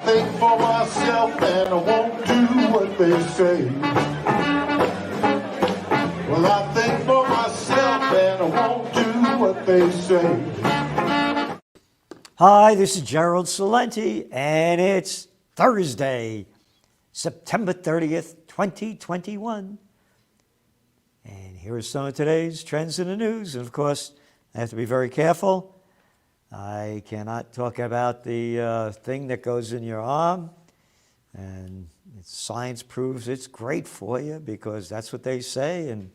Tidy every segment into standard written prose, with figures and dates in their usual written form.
Think for myself and I won't do what they say. Well, I think for myself and I won't do what they say. Hi, this is Gerald Salenti, and it's Thursday, September 30th, 2021. And here are some of today's trends in the news. And of course, I have to be very careful. I cannot talk about the thing that goes in your arm. And science proves it's great for you because that's what they say. And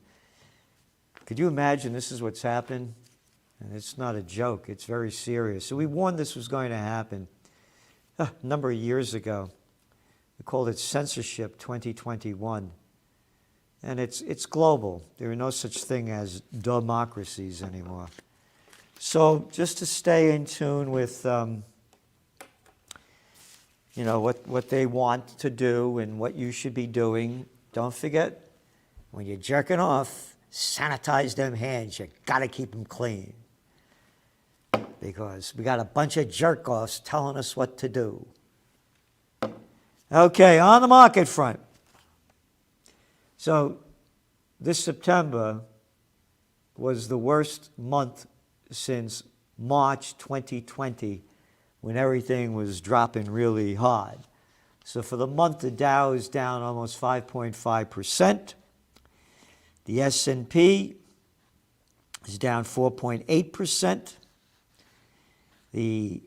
could you imagine this is what's happened? And it's not a joke. It's very serious. So we warned this was going to happen a number of years ago. We called it Censorship 2021. And it's global. There are no such thing as democracies anymore. So just to stay in tune with, what they want to do and what you should be doing, don't forget, when you're jerking off, sanitize them hands. You got to keep them clean. Because we got a bunch of jerk-offs telling us what to do. Okay, on the market front. So this September was the worst month since March 2020, when everything was dropping really hard. So for the month, the Dow is down almost 5.5%. The S&P is down 4.8%. The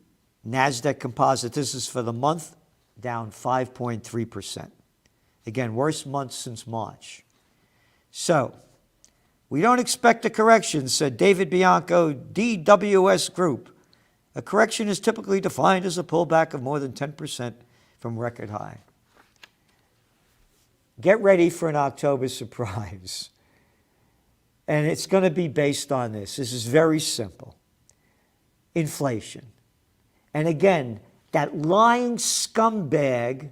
NASDAQ composite, this is for the month, down 5.3%. Again, worst month since March. So, we don't expect a correction, said David Bianco, DWS Group. A correction is typically defined as a pullback of more than 10% from record high. Get ready for an October surprise. And it's going to be based on this. This is very simple. Inflation. And again, that lying scumbag,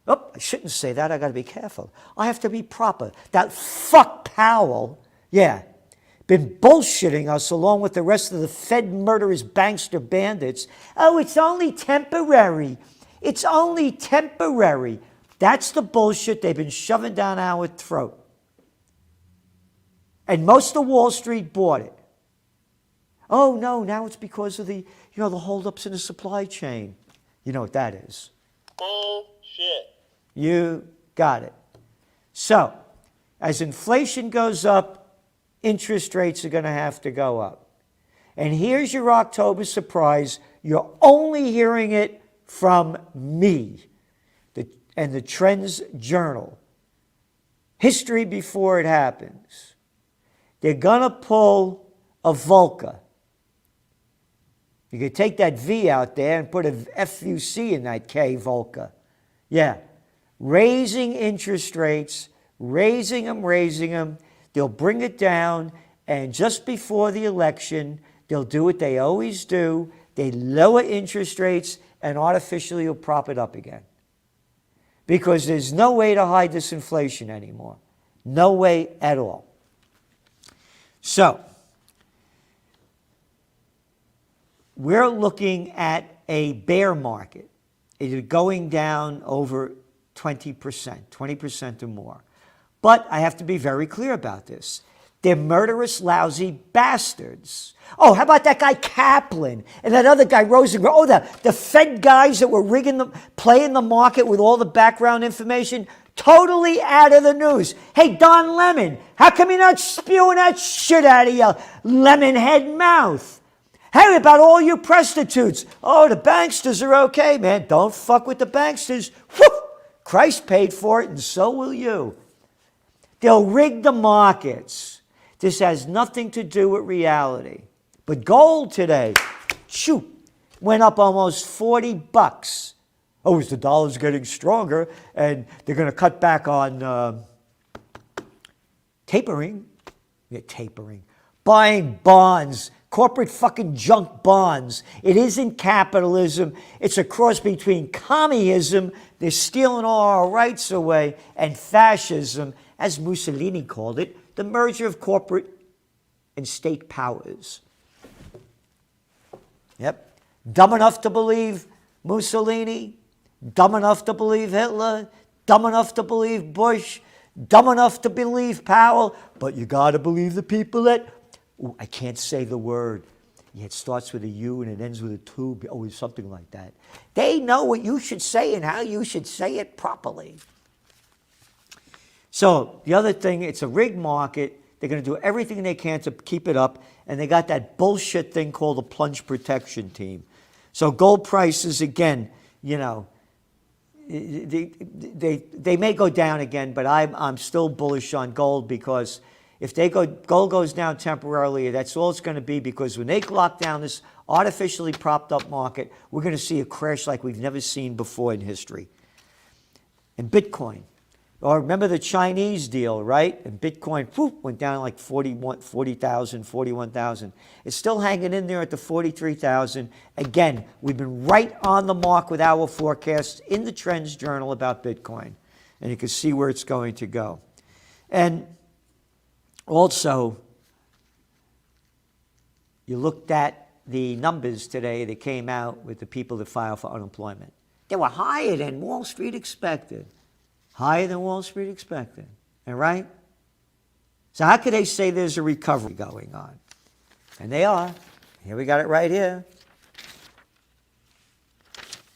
I shouldn't say that, I got to be careful. I have to be proper. That fuck Powell, been bullshitting us along with the rest of the Fed murderers, bankster bandits. Oh, it's only temporary. It's only temporary. That's the bullshit they've been shoving down our throat. And most of Wall Street bought it. Oh, no, now it's because of the holdups in the supply chain. You know what that is. Bullshit. You got it. So, as inflation goes up, interest rates are going to have to go up. And here's your October surprise. You're only hearing it from me and the Trends Journal. History before it happens. They're going to pull a Volcker. You could take that V out there and put a FUC in that K, Volcker. Raising interest rates, raising them. They'll bring it down, and just before the election, they'll do what they always do. They lower interest rates and artificially will prop it up again. Because there's no way to hide this inflation anymore. No way at all. So, we're looking at a bear market. It is going down over 20% or more. But I have to be very clear about this. They're murderous, lousy bastards. Oh, how about that guy Kaplan and that other guy Rosenberg? Oh, the Fed guys that were playing the market with all the background information, totally out of the news. Hey, Don Lemon, how come you're not spewing that shit out of your lemon head mouth? Hey, about all you prostitutes. Oh, the banksters are okay, man. Don't fuck with the banksters. Whew! Christ paid for it, and so will you. They'll rig the markets. This has nothing to do with reality. But gold today, went up almost $40. Oh, is the dollar's getting stronger, and they're going to cut back on tapering. Buying bonds, corporate fucking junk bonds. It isn't capitalism. It's a cross between communism, they're stealing all our rights away, and fascism, as Mussolini called it, the merger of corporate and state powers. Dumb enough to believe Mussolini? Dumb enough to believe Hitler, dumb enough to believe Bush, dumb enough to believe Powell, but you got to believe the people that, I can't say the word. Yeah, it starts with a U and it ends with a 2, always something like that. They know what you should say and how you should say it properly. So the other thing, it's a rigged market. They're going to do everything they can to keep it up, and they got that bullshit thing called the plunge protection team. So gold prices, again, you know, they may go down again, but I'm still bullish on gold, because if gold goes down temporarily, that's all it's going to be, because when they lock down this artificially propped up market, we're going to see a crash like we've never seen before in history. And Bitcoin. Or remember the Chinese deal, right? And Bitcoin went down like 40,000, 41,000. It's still hanging in there at the 43,000. Again, we've been right on the mark with our forecasts in the Trends Journal about Bitcoin. And you can see where it's going to go. And also, you looked at the numbers today that came out with the people that filed for unemployment. They were higher than Wall Street expected. Higher than Wall Street expected. All right? So how could they say there's a recovery going on? And they are. Here we got it right here.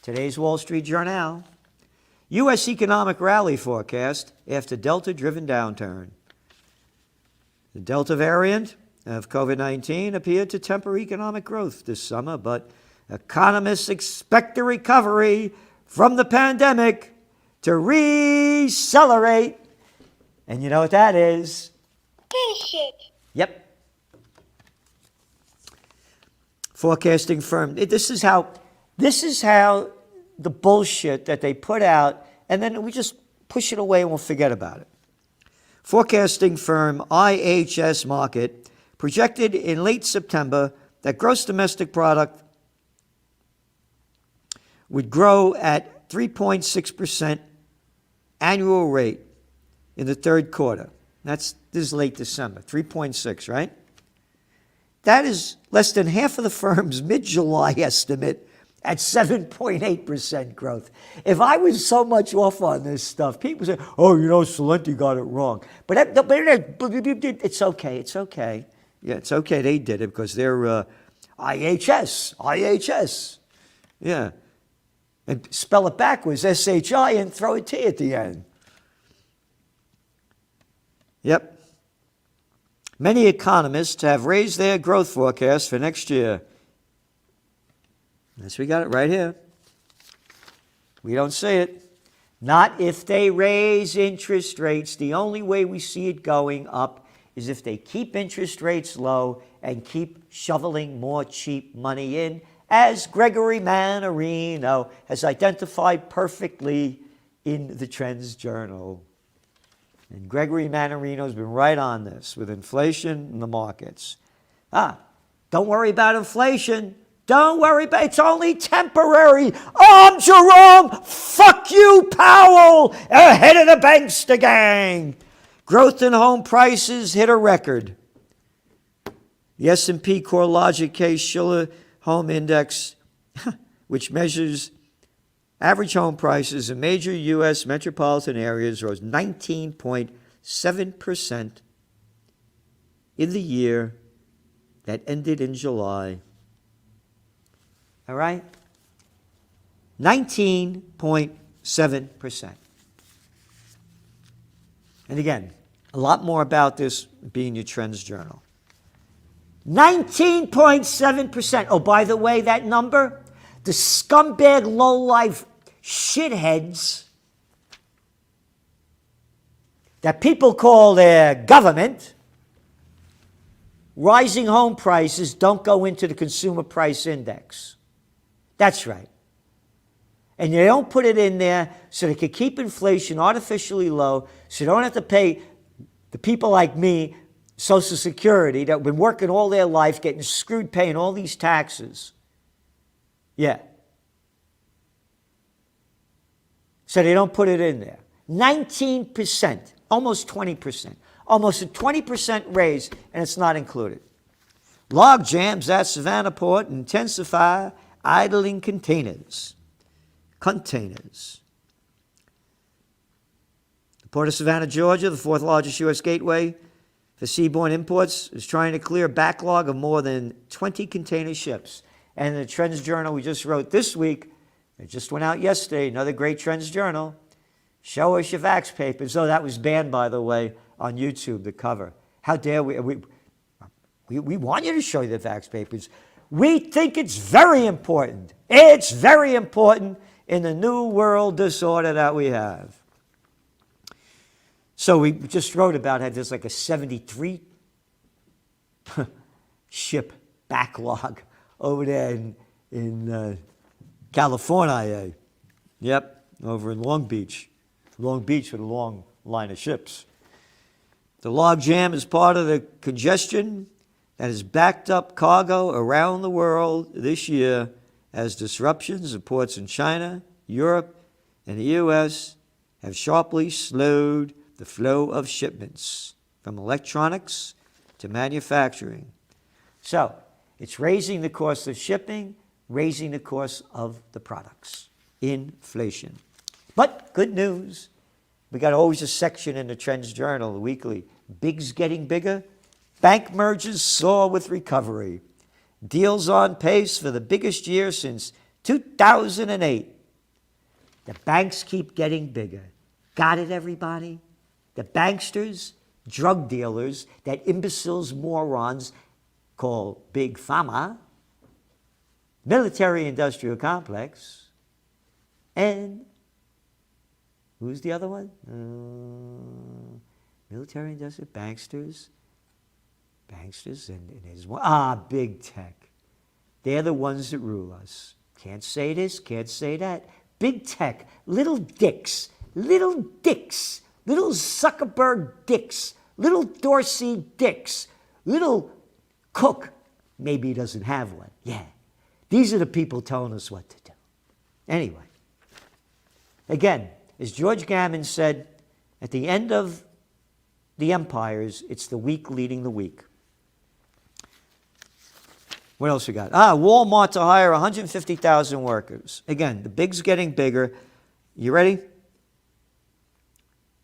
Today's Wall Street Journal. U.S. economic rally forecast after Delta-driven downturn. The Delta variant of COVID-19 appeared to temper economic growth this summer, but economists expect a recovery from the pandemic to recelerate. And you know what that is? Bullshit. Yep. Forecasting firm. This is how the bullshit that they put out, and then we just push it away and we'll forget about it. Forecasting firm IHS Markit projected in late September that gross domestic product would grow at 3.6% annual rate in the third quarter. This is late December, 3.6, right? That is less than half of the firm's mid-July estimate at 7.8% growth. If I was so much off on this stuff, people say, oh, you know, Salenti got it wrong. But it's okay, it's okay. Yeah, it's okay they did it, because they're IHS. Yeah. And spell it backwards, SHI, and throw a T at the end. Yep. Many economists have raised their growth forecast for next year. Yes, we got it right here. We don't see it. Not if they raise interest rates. The only way we see it going up is if they keep interest rates low and keep shoveling more cheap money in, as Gregory Mannarino has identified perfectly in the Trends Journal. And Gregory Mannarino has been right on this with inflation in the markets. Don't worry about inflation. Don't worry about it. It's only temporary. I'm Jerome. Fuck you, Powell. Ahead of the bankster gang. Growth in home prices hit a record. The S&P CoreLogic Case-Shiller Home Index, which measures average home prices in major U.S. metropolitan areas, rose 19.7% in the year that ended in July. All right? 19.7%. And again, a lot more about this being your Trends Journal. 19.7%. Oh, by the way, that number, the scumbag, low-life shitheads that people call their government, rising home prices don't go into the consumer price index. That's right. And they don't put it in there so they can keep inflation artificially low, so they don't have to pay the people like me Social Security that have been working all their life, getting screwed paying all these taxes. Yeah. So they don't put it in there. 19%, almost 20%. Almost a 20% raise, and it's not included. Log jams at Savannah Port intensify idling containers. containers. The Port of Savannah, Georgia, the fourth largest U.S. gateway for seaborne imports, is trying to clear a backlog of more than 20 container ships. And the Trends Journal we just wrote this week, it just went out yesterday, another great Trends Journal. Show us your fax papers. Oh, that was banned, by the way, on YouTube, the cover. How dare we want you to show you the fax papers. We think it's very important. It's very important in the new world disorder that we have. So we just wrote about how there's like a 73 ship backlog over there in California. Yep, over in Long Beach. Long Beach with a long line of ships. The log jam is part of the congestion that has backed up cargo around the world this year as disruptions of ports in China, Europe, and the U.S. have sharply slowed the flow of shipments from electronics to manufacturing. So, it's raising the cost of shipping, raising the cost of the products. Inflation. But good news, we got always a section in the Trends Journal, the weekly. Big's getting bigger. Bank mergers soar with recovery. Deals on pace for the biggest year since 2008. The banks keep getting bigger. Got it, everybody? The banksters, drug dealers, that imbeciles, morons call Big Pharma, military-industrial complex, and who's the other one? Military-industrial, banksters, and there's one. Big tech. They're the ones that rule us. Can't say this, can't say that. Big tech, little dicks, little Zuckerberg dicks, little Dorsey dicks, little Cook. Maybe he doesn't have one. Yeah. These are the people telling us what to do. Anyway, again, as George Gammon said, at the end of the empires, it's the weak leading the weak. What else we got? Walmart to hire 150,000 workers. Again, the big's getting bigger. You ready?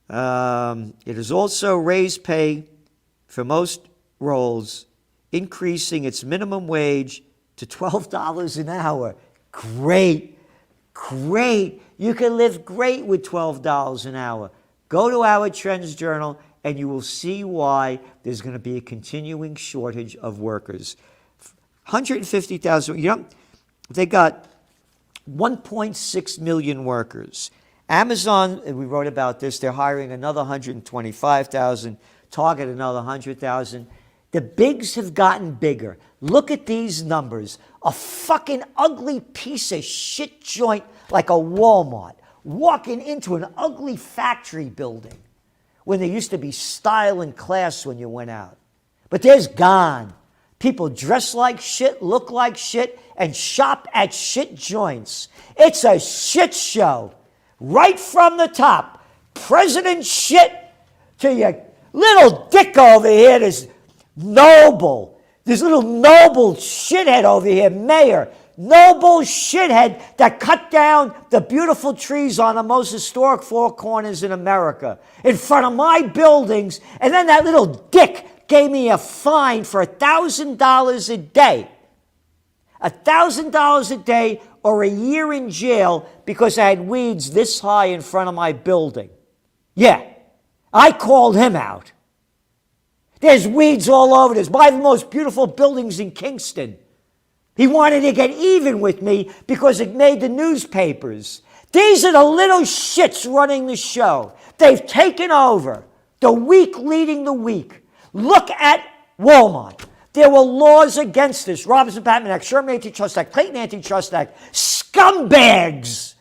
It has also raised pay for most roles, increasing its minimum wage to $12 an hour. Great. You can live great with $12 an hour. Go to our Trends Journal and you will see why there's going to be a continuing shortage of workers. 150,000, they got 1.6 million workers. Amazon, and we wrote about this, they're hiring another 125,000, Target another 100,000. The bigs have gotten bigger. Look at these numbers. A fucking ugly piece of shit joint like a Walmart walking into an ugly factory building when there used to be style and class when you went out. But there's gone. People dress like shit, look like shit, and shop at shit joints. It's a shit show. Right from the top. President shit to your little dick over here, this noble. This little noble shithead over here, mayor. Noble shithead that cut down the beautiful trees on the most historic four corners in America in front of my buildings. And then that little dick gave me a fine for $1,000 a day. $1,000 a day or a year in jail because I had weeds this high in front of my building. Yeah, I called him out. There's weeds all over this. One of the most beautiful buildings in Kingston. He wanted to get even with me because it made the newspapers. These are the little shits running the show. They've taken over. The weak leading the weak. Look at Walmart. There were laws against this. Robinson Patman Act, Sherman Antitrust Act, Clayton Antitrust Act. Scumbags!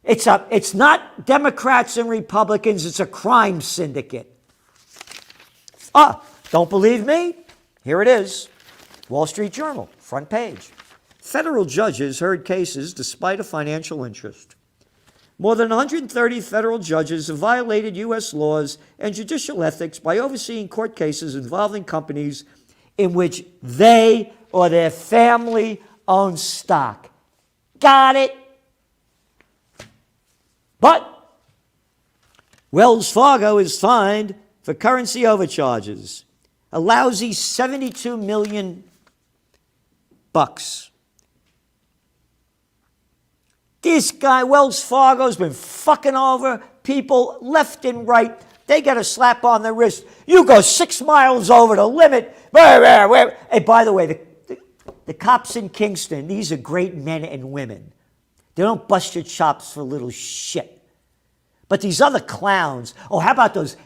It's not Democrats and Republicans. It's a crime syndicate. Don't believe me? Here it is. Wall Street Journal, front page. Federal judges heard cases despite a financial interest. More than 130 federal judges have violated U.S. laws and judicial ethics by overseeing court cases involving companies in which they or their family own stock. Got it? But Wells Fargo is fined for currency overcharges. A lousy $72 million bucks. This guy, Wells Fargo's been fucking over people left and right. They got a slap on the wrist. You go 6 miles over the limit. Hey, by the way, the cops in Kingston, these are great men and women. They don't bust your chops for little shit. But these other clowns, how about those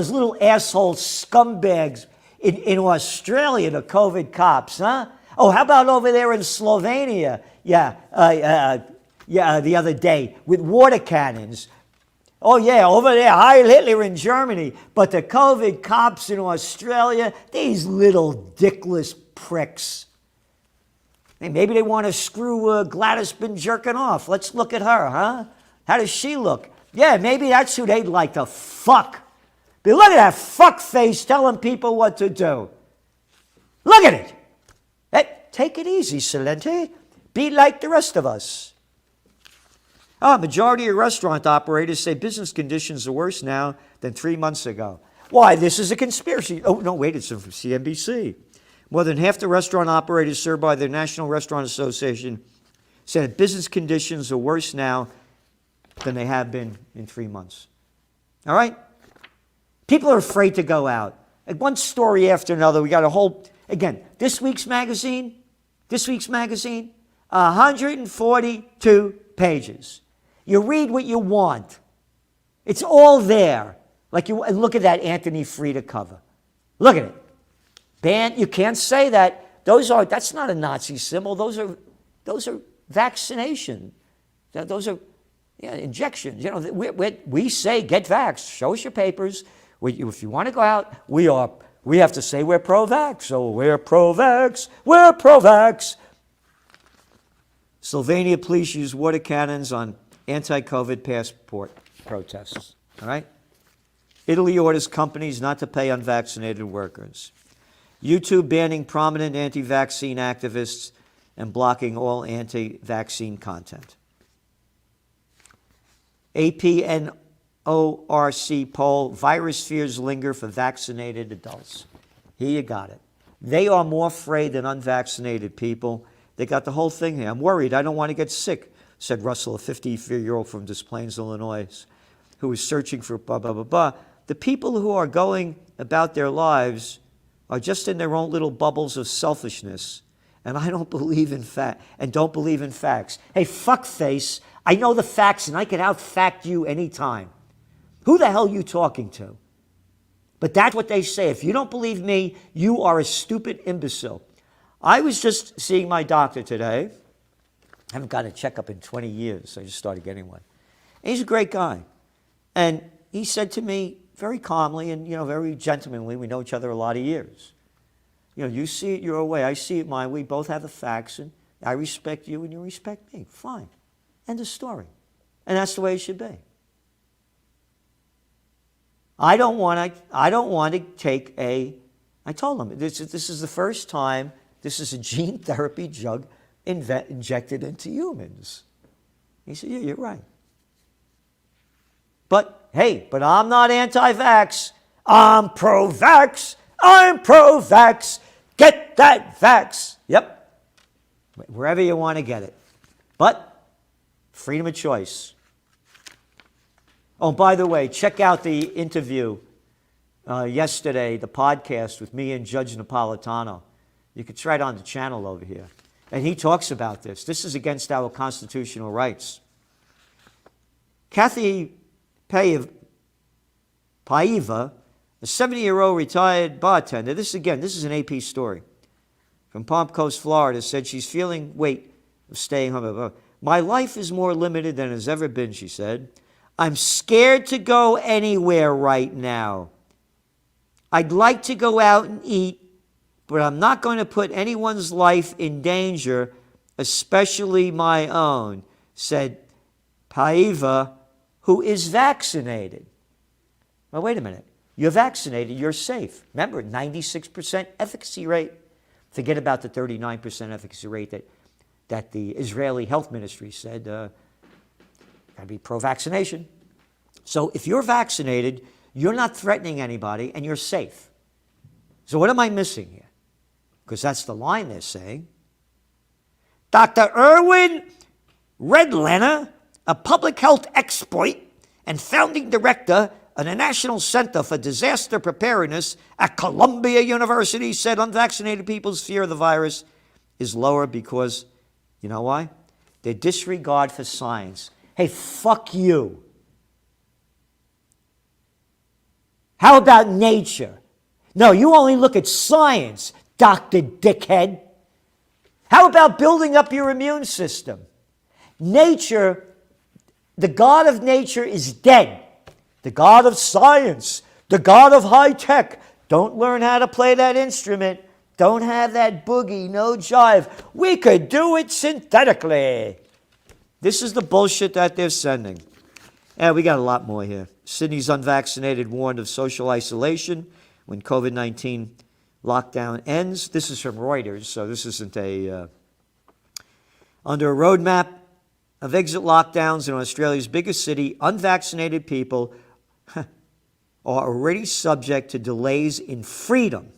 little asshole scumbags in Australia, the COVID cops, huh? Oh, how about over there in Slovenia? The other day with water cannons. Oh, yeah, over there, Heil Hitler in Germany. But the COVID cops in Australia, these little dickless pricks. Hey, maybe they want to screw Gladys been jerking off. Let's look at her, huh? How does she look? Yeah, maybe that's who they'd like to fuck. But look at that fuck face telling people what to do. Look at it. Hey, take it easy, Salente. Be like the rest of us. Majority of restaurant operators say business conditions are worse now than 3 months ago. Why? This is a conspiracy. Oh, no, wait, it's from CNBC. More than half the restaurant operators served by the National Restaurant Association said that business conditions are worse now than they have been in 3 months. All right? People are afraid to go out. Like one story after another. We got a whole, again, this week's magazine, 142 pages. You read what you want. It's all there. Like and look at that Anthony Frieda cover. Look at it. You can't say that. That's not a Nazi symbol. Those are vaccination. Those are injections. You know, we say get vaxxed. Show us your papers. If you want to go out, we have to say we're pro-vax. So we're pro-vax. We're pro-vax. Slovenia police use water cannons on anti-COVID passport protests. All right? Italy orders companies not to pay unvaccinated workers. YouTube banning prominent anti-vaccine activists and blocking all anti-vaccine content. APNORC poll, virus fears linger for vaccinated adults. Here you got it. They are more afraid than unvaccinated people. They got the whole thing here. I'm worried. I don't want to get sick, said Russell, a 54-year-old from Des Plaines, Illinois, who is searching for blah, blah, blah, blah. The people who are going about their lives are just in their own little bubbles of selfishness. And I don't believe in don't believe in facts. Hey, fuckface, I know the facts and I can out-fact you anytime. Who the hell are you talking to? But that's what they say. If you don't believe me, you are a stupid imbecile. I was just seeing my doctor today. I haven't got a checkup in 20 years, so I just started getting one. And he's a great guy. And he said to me very calmly and, very gentlemanly, we know each other a lot of years. You see it your way, I see it mine. We both have the facts, and I respect you and you respect me. Fine. End of story. And that's the way it should be. I don't want to take I told him, this is the first time this is a gene therapy drug injected into humans. He said, yeah, you're right. But, hey, I'm not anti-vax. I'm pro-vax. I'm pro-vax. Get that vax. Yep. Wherever you want to get it. But freedom of choice. Oh, by the way, check out the interview yesterday, the podcast with me and Judge Napolitano. You can try it on the channel over here. And he talks about this. This is against our constitutional rights. Kathy Paiva, a 70-year-old retired bartender, this is an AP story, from Palm Coast, Florida, said she's feeling weight of staying home. My life is more limited than it has ever been, she said. I'm scared to go anywhere right now. I'd like to go out and eat, but I'm not going to put anyone's life in danger, especially my own, said Paiva, who is vaccinated. Well, wait a minute. You're vaccinated, you're safe. Remember, 96% efficacy rate. Forget about the 39% efficacy rate that the Israeli health ministry said. got to be pro-vaccination. So if you're vaccinated, you're not threatening anybody and you're safe. So what am I missing here? Because that's the line they're saying. Dr. Erwin Redlener, a public health expert and founding director of the National Center for Disaster Preparedness at Columbia University, said unvaccinated people's fear of the virus is lower because, you know why? Their disregard for science. Hey, fuck you. How about nature? No, you only look at science, Dr. Dickhead. How about building up your immune system? Nature, the God of nature is dead. The God of science, the God of high tech. Don't learn how to play that instrument. Don't have that boogie, no jive. We could do it synthetically. This is the bullshit that they're sending. And we got a lot more here. Sydney's unvaccinated warned of social isolation when COVID-19 lockdown ends. This is from Reuters, so this isn't a... Under a roadmap of exit lockdowns in Australia's biggest city, unvaccinated people are already subject to delays in freedom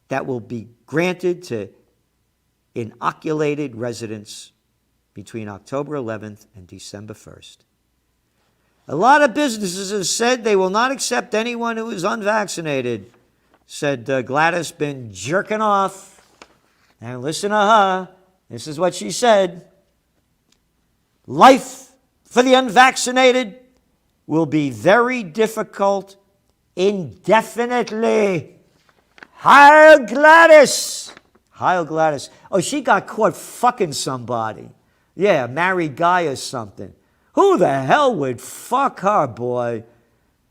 that will be granted to inoculated residents between October 11th and December 1st. A lot of businesses have said they will not accept anyone who is unvaccinated, said Gladys been jerking off. And listen to her. This is what she said. Life for the unvaccinated will be very difficult indefinitely. Heil Gladys! Heil Gladys. Oh, she got caught fucking somebody. Yeah, married guy or something. Who the hell would fuck her, boy?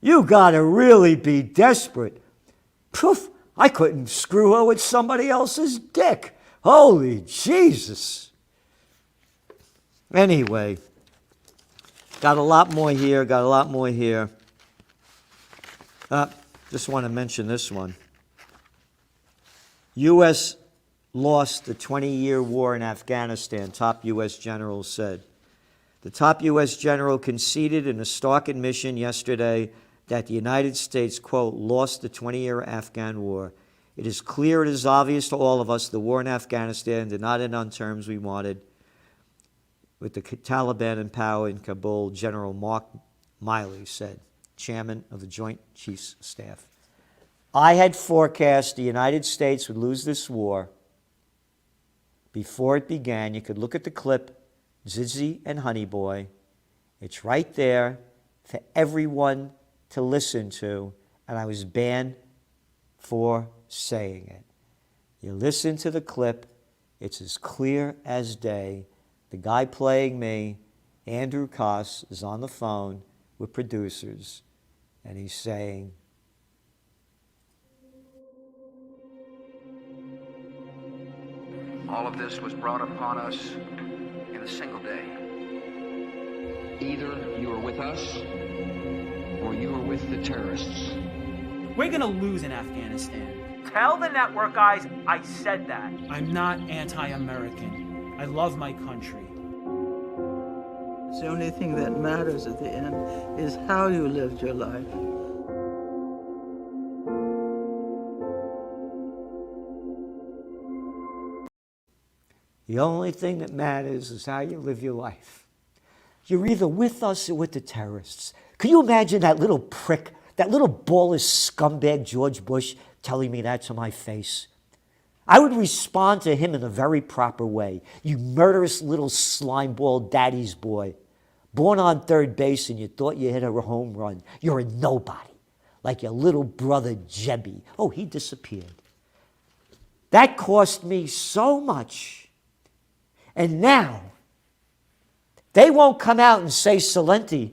You gotta really be desperate. Poof, I couldn't screw her with somebody else's dick. Holy Jesus. Anyway, got a lot more here, Just want to mention this one. U.S. lost the 20-year war in Afghanistan, top U.S. general said. The top U.S. general conceded in a stark admission yesterday that the United States, quote, lost the 20-year Afghan war. It is clear, it is obvious to all of us, the war in Afghanistan did not end on terms we wanted. With the Taliban in power in Kabul, General Mark Milley said, chairman of the Joint Chiefs of Staff. I had forecast the United States would lose this war before it began. You could look at the clip, Zizi and Honey Boy. It's right there for everyone to listen to, and I was banned for saying it. You listen to the clip, it's as clear as day. The guy playing me, Andrew Koss, is on the phone with producers, and he's saying, all of this was brought upon us in a single day. Either you are with us or you are with the terrorists. We're gonna lose in Afghanistan. Tell the network guys I said that. I'm not anti-American. I love my country. The only thing that matters at the end is how you lived your life. the only thing that matters is how you live your life. You're either with us or with the terrorists. Can you imagine that little prick, that little ballless scumbag George Bush telling me that to my face? I would respond to him in a very proper way. You murderous little slimeball daddy's boy. Born on third base and you thought you hit a home run. You're a nobody. Like your little brother Jebby. Oh, he disappeared. That cost me so much. And now, they won't come out and say Salenti,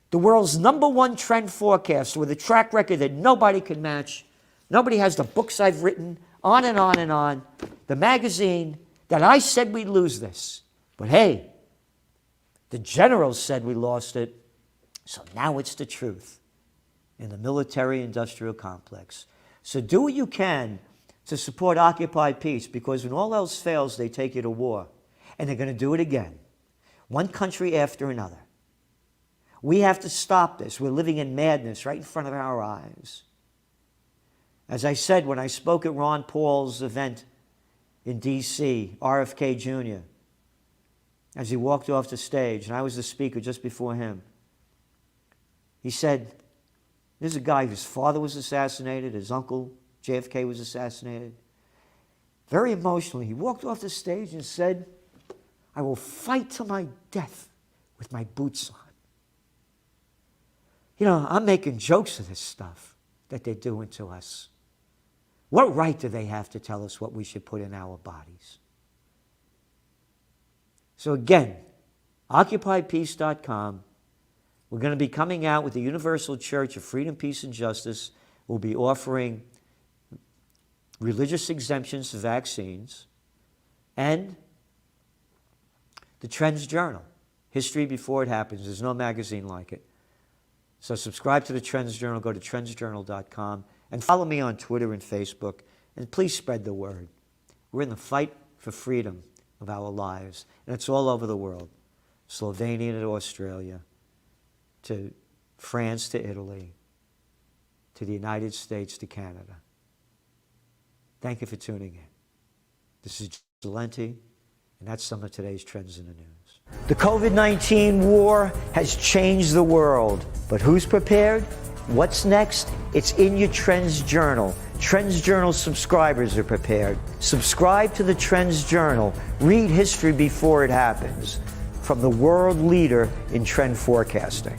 the world's #1 trend forecaster with a track record that nobody can match. Nobody has the books I've written, on and on and on. The magazine that I said we'd lose this. But hey, the generals said we lost it. So now it's the truth in the military-industrial complex. So do what you can to support Occupy Peace, because when all else fails, they take you to war. And they're going to do it again. one country after another. We have to stop this. We're living in madness right in front of our eyes. As I said when I spoke at Ron Paul's event in D.C., RFK Jr., as he walked off the stage, and I was the speaker just before him, he said, there's a guy whose father was assassinated, his uncle JFK was assassinated. Very emotionally, he walked off the stage and said, I will fight to my death with my boots on. You know, I'm making jokes of this stuff that they're doing to us. What right do they have to tell us what we should put in our bodies? So again, OccupyPeace.com. We're going to be coming out with the Universal Church of Freedom, Peace, and Justice. We'll be offering religious exemptions to vaccines and the Trends Journal, History Before It Happens. There's no magazine like it. So subscribe to the Trends Journal. Go to trendsjournal.com and follow me on Twitter and Facebook. And please spread the word. We're in the fight for freedom of our lives. And it's all over the world. Slovenia to Australia, to France to Italy, to the United States to Canada. Thank you for tuning in. This is Salenti, and that's some of today's trends in the news. The COVID-19 war has changed the world, but who's prepared? What's next? It's in your Trends Journal. Trends Journal subscribers are prepared. Subscribe to the Trends Journal. Read history before it happens. From the world leader in trend forecasting.